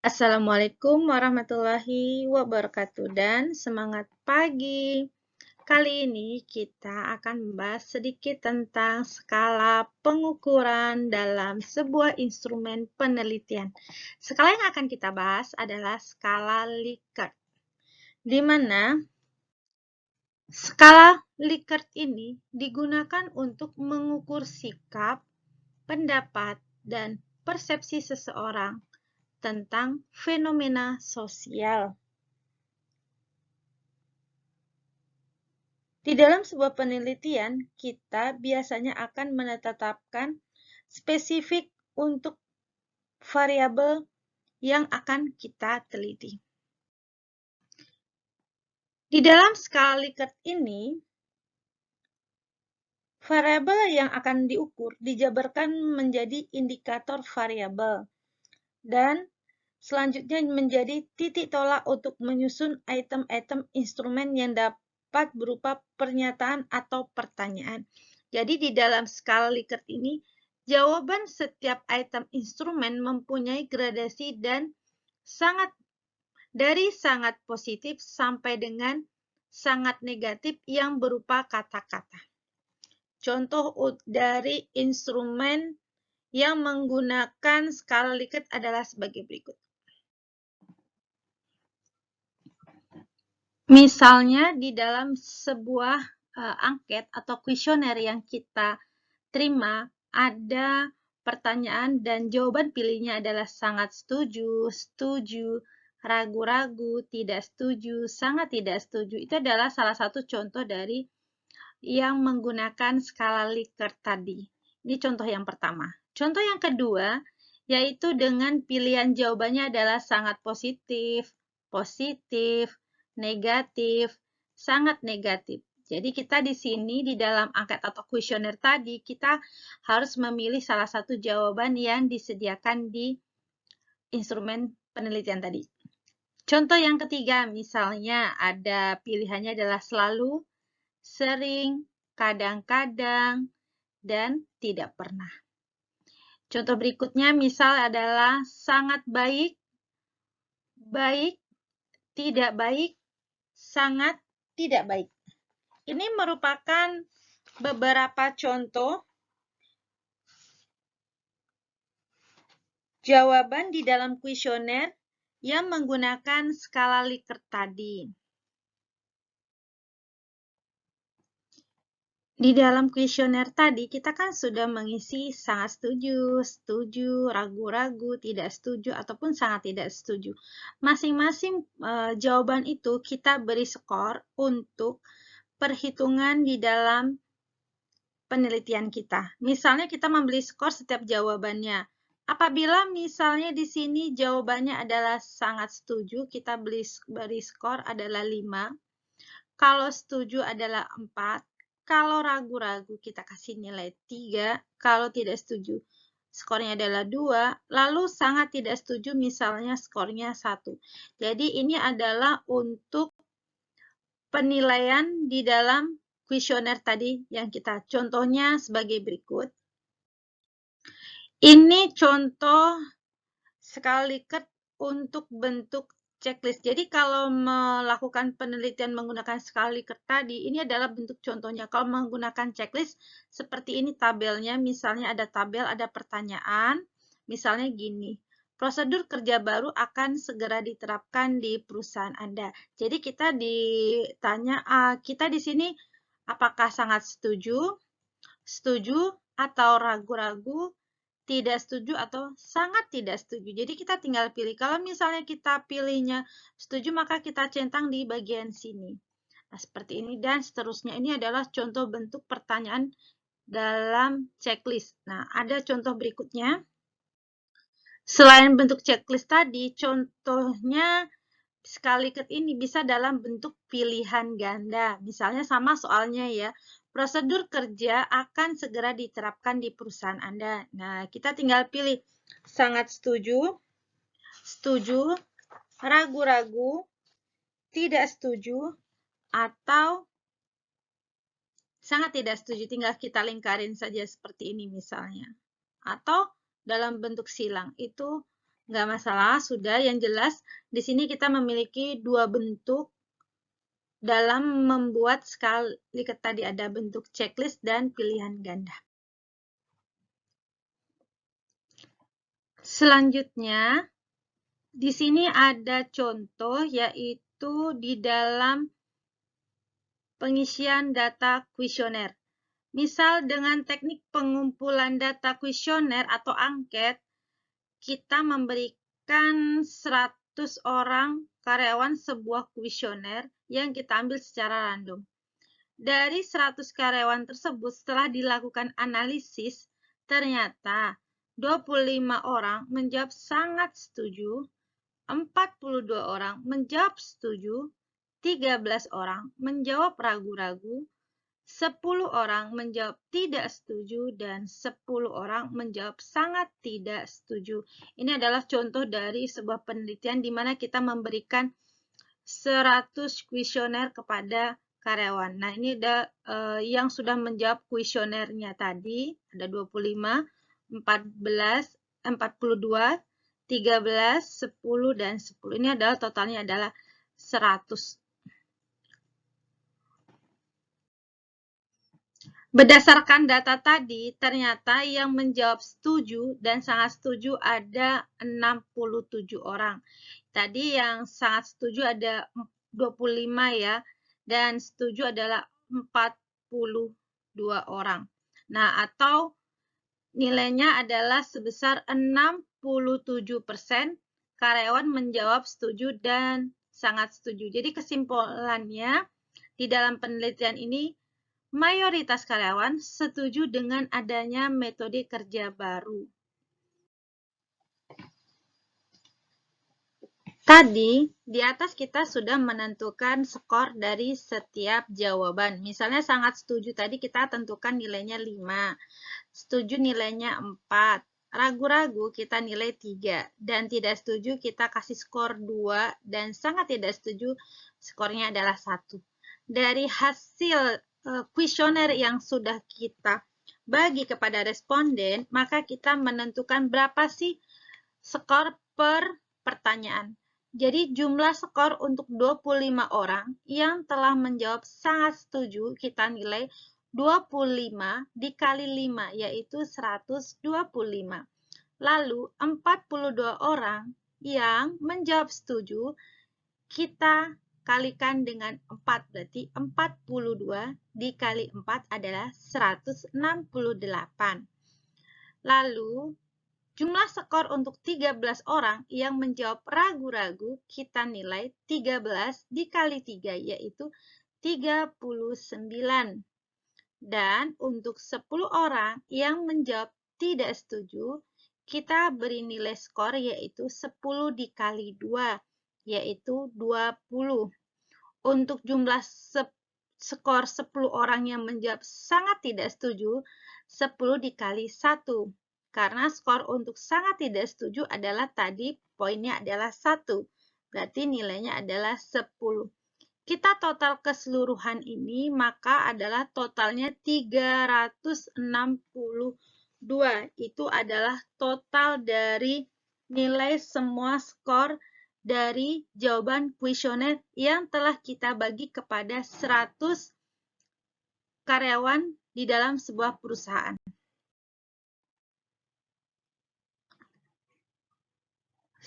Assalamualaikum warahmatullahi wabarakatuh dan semangat pagi. Kali ini kita akan membahas sedikit tentang skala pengukuran dalam sebuah instrumen penelitian. Skala yang akan kita bahas adalah skala Likert, di mana skala Likert ini digunakan untuk mengukur sikap, pendapat, dan persepsi seseorang tentang fenomena sosial. Di dalam sebuah penelitian, kita biasanya akan menetapkan spesifik untuk variabel yang akan kita teliti. Di dalam skala Likert ini, variabel yang akan diukur dijabarkan menjadi indikator variabel dan selanjutnya menjadi titik tolak untuk menyusun item-item instrumen yang dapat berupa pernyataan atau pertanyaan. Jadi di dalam skala Likert ini, jawaban setiap item instrumen mempunyai gradasi dan dari sangat positif sampai dengan sangat negatif yang berupa kata-kata. Contoh dari instrumen yang menggunakan skala Likert adalah sebagai berikut. Misalnya di dalam sebuah angket atau kuesioner yang kita terima, ada pertanyaan dan jawaban pilihnya adalah sangat setuju, setuju, ragu-ragu, tidak setuju, sangat tidak setuju. Itu adalah salah satu contoh dari yang menggunakan skala Likert tadi. Ini contoh yang pertama. Contoh yang kedua, yaitu dengan pilihan jawabannya adalah sangat positif, positif, negatif, sangat negatif. Jadi kita di sini di dalam angket atau kuesioner tadi, kita harus memilih salah satu jawaban yang disediakan di instrumen penelitian tadi. Contoh yang ketiga, misalnya ada pilihannya adalah selalu, sering, kadang-kadang, dan tidak pernah. Contoh berikutnya misal adalah sangat baik, baik, tidak baik, sangat tidak baik. Ini merupakan beberapa contoh jawaban di dalam kuesioner yang menggunakan skala Likert tadi. Di dalam kuesioner tadi, kita kan sudah mengisi sangat setuju, setuju, ragu-ragu, tidak setuju, ataupun sangat tidak setuju. Masing-masing jawaban itu kita beri skor untuk perhitungan di dalam penelitian kita. Misalnya kita memberi skor setiap jawabannya. Apabila misalnya di sini jawabannya adalah sangat setuju, kita beri skor adalah 5. Kalau setuju adalah 4. Kalau ragu-ragu kita kasih nilai 3. Kalau tidak setuju skornya adalah 2. Lalu sangat tidak setuju misalnya skornya 1. Jadi ini adalah untuk penilaian di dalam kuesioner tadi yang kita contohnya sebagai berikut. Ini contoh skala Likert untuk bentuk checklist. Jadi kalau melakukan penelitian menggunakan skala Likert tadi, ini adalah bentuk contohnya. Kalau menggunakan checklist, seperti ini tabelnya. Misalnya ada tabel, ada pertanyaan. Misalnya gini, prosedur kerja baru akan segera diterapkan di perusahaan Anda. Jadi kita ditanya, kita di sini apakah sangat setuju, setuju, atau ragu-ragu, tidak setuju atau sangat tidak setuju. Jadi kita tinggal pilih. Kalau misalnya kita pilihnya setuju, maka kita centang di bagian sini. Nah, seperti ini dan seterusnya. Ini adalah contoh bentuk pertanyaan dalam checklist. Nah, ada contoh berikutnya. Selain bentuk checklist tadi, contohnya skala Likert ini bisa dalam bentuk pilihan ganda. Misalnya sama soalnya ya. Prosedur kerja akan segera diterapkan di perusahaan Anda. Nah, kita tinggal pilih sangat setuju, setuju, ragu-ragu, tidak setuju, atau sangat tidak setuju. Tinggal kita lingkarin saja seperti ini misalnya. Atau dalam bentuk silang. Itu Nggak masalah, sudah. Yang jelas, di sini kita memiliki dua bentuk dalam membuat sekali tadi ada bentuk checklist dan pilihan ganda. Selanjutnya, di sini ada contoh yaitu di dalam pengisian data kuesioner. Misal dengan teknik pengumpulan data kuesioner atau angket, kita memberikan 100 orang karyawan sebuah kuesioner yang kita ambil secara random. Dari 100 karyawan tersebut setelah dilakukan analisis, ternyata 25 orang menjawab sangat setuju, 42 orang menjawab setuju, 13 orang menjawab ragu-ragu, 10 orang menjawab tidak setuju, dan 10 orang menjawab sangat tidak setuju. Ini adalah contoh dari sebuah penelitian di mana kita memberikan 100 kuesioner kepada karyawan. Nah, ini ada yang sudah menjawab kuesionernya tadi, ada 25, 14, 42, 13, 10, dan 10. Ini adalah totalnya adalah 100. Berdasarkan data tadi, ternyata yang menjawab setuju dan sangat setuju ada 67 orang. Tadi yang sangat setuju ada 25 ya, dan setuju adalah 42 orang. Nah, atau nilainya adalah sebesar 67% karyawan menjawab setuju dan sangat setuju. Jadi kesimpulannya, di dalam penelitian ini, mayoritas karyawan setuju dengan adanya metode kerja baru. Tadi, di atas kita sudah menentukan skor dari setiap jawaban. Misalnya sangat setuju tadi kita tentukan nilainya 5, setuju nilainya 4, ragu-ragu kita nilai 3, dan tidak setuju kita kasih skor 2, dan sangat tidak setuju skornya adalah 1. Dari hasil kuesioner yang sudah kita bagi kepada responden, maka kita menentukan berapa sih skor per pertanyaan. Jadi jumlah skor untuk 25 orang yang telah menjawab sangat setuju kita nilai 25 dikali 5 yaitu 125. Lalu 42 orang yang menjawab setuju kita kalikan dengan 4, berarti 42 dikali 4 adalah 168. Lalu jumlah skor untuk 13 orang yang menjawab ragu-ragu kita nilai 13 dikali 3 yaitu 39. Dan untuk 10 orang yang menjawab tidak setuju, kita beri nilai skor yaitu 10 dikali 2 yaitu 20. Untuk jumlah skor 10 orang yang menjawab sangat tidak setuju, 10 dikali 1. Karena skor untuk sangat tidak setuju adalah tadi poinnya adalah 1. Berarti nilainya adalah 10. Kita total keseluruhan ini maka adalah totalnya 362. Itu adalah total dari nilai semua skor dari jawaban kuesioner yang telah kita bagi kepada 100 karyawan di dalam sebuah perusahaan.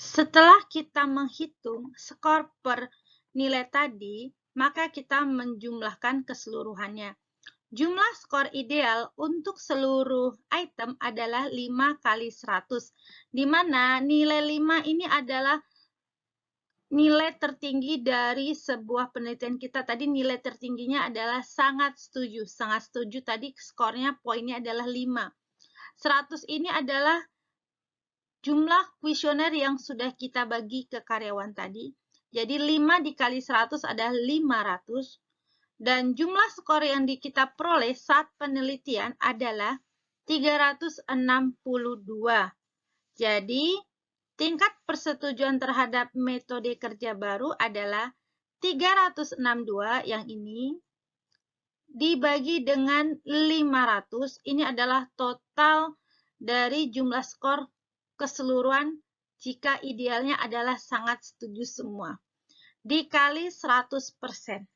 Setelah kita menghitung skor per nilai tadi, maka kita menjumlahkan keseluruhannya. Jumlah skor ideal untuk seluruh item adalah 5 kali 100, di mana nilai 5 ini adalah nilai tertinggi dari sebuah penelitian kita. Tadi nilai tertingginya adalah sangat setuju. Sangat setuju tadi skornya poinnya adalah 5. 100 ini adalah jumlah kuesioner yang sudah kita bagi ke karyawan tadi. Jadi 5 dikali 100 adalah 500. Dan jumlah skor yang kita peroleh saat penelitian adalah 362. Jadi, tingkat persetujuan terhadap metode kerja baru adalah 362 yang ini dibagi dengan 500. Ini adalah total dari jumlah skor keseluruhan jika idealnya adalah sangat setuju semua. Dikali 100%.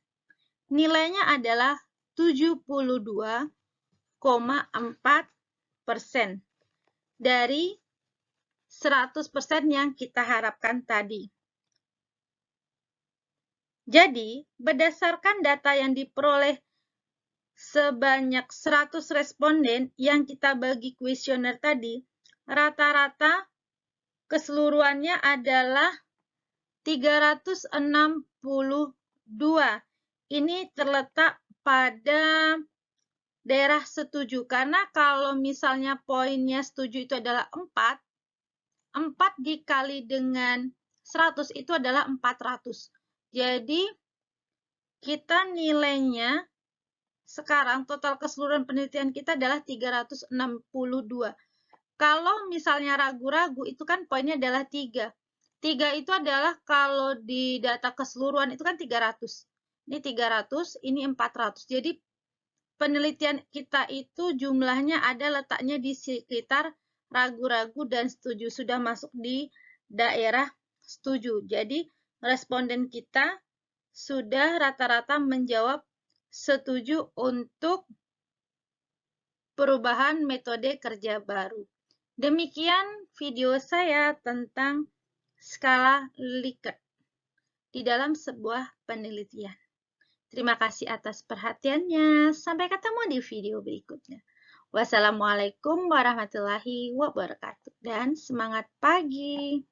Nilainya adalah 72,4% dari 100% yang kita harapkan tadi. Jadi, berdasarkan data yang diperoleh sebanyak 100 responden yang kita bagi kuesioner tadi, rata-rata keseluruhannya adalah 362. Ini terletak pada daerah setuju, karena kalau misalnya poinnya setuju itu adalah 4 dikali dengan 100 itu adalah 400. Jadi, kita nilainya sekarang total keseluruhan penelitian kita adalah 362. Kalau misalnya ragu-ragu, itu kan poinnya adalah 3. 3 itu adalah kalau di data keseluruhan itu kan 300. Ini 300, ini 400. Jadi, penelitian kita itu jumlahnya ada letaknya di sekitar ragu-ragu dan setuju. Sudah masuk di daerah setuju. Jadi, responden kita sudah rata-rata menjawab setuju untuk perubahan metode kerja baru. Demikian video saya tentang skala Likert di dalam sebuah penelitian. Terima kasih atas perhatiannya. Sampai ketemu di video berikutnya. Wassalamualaikum warahmatullahi wabarakatuh. Dan semangat pagi!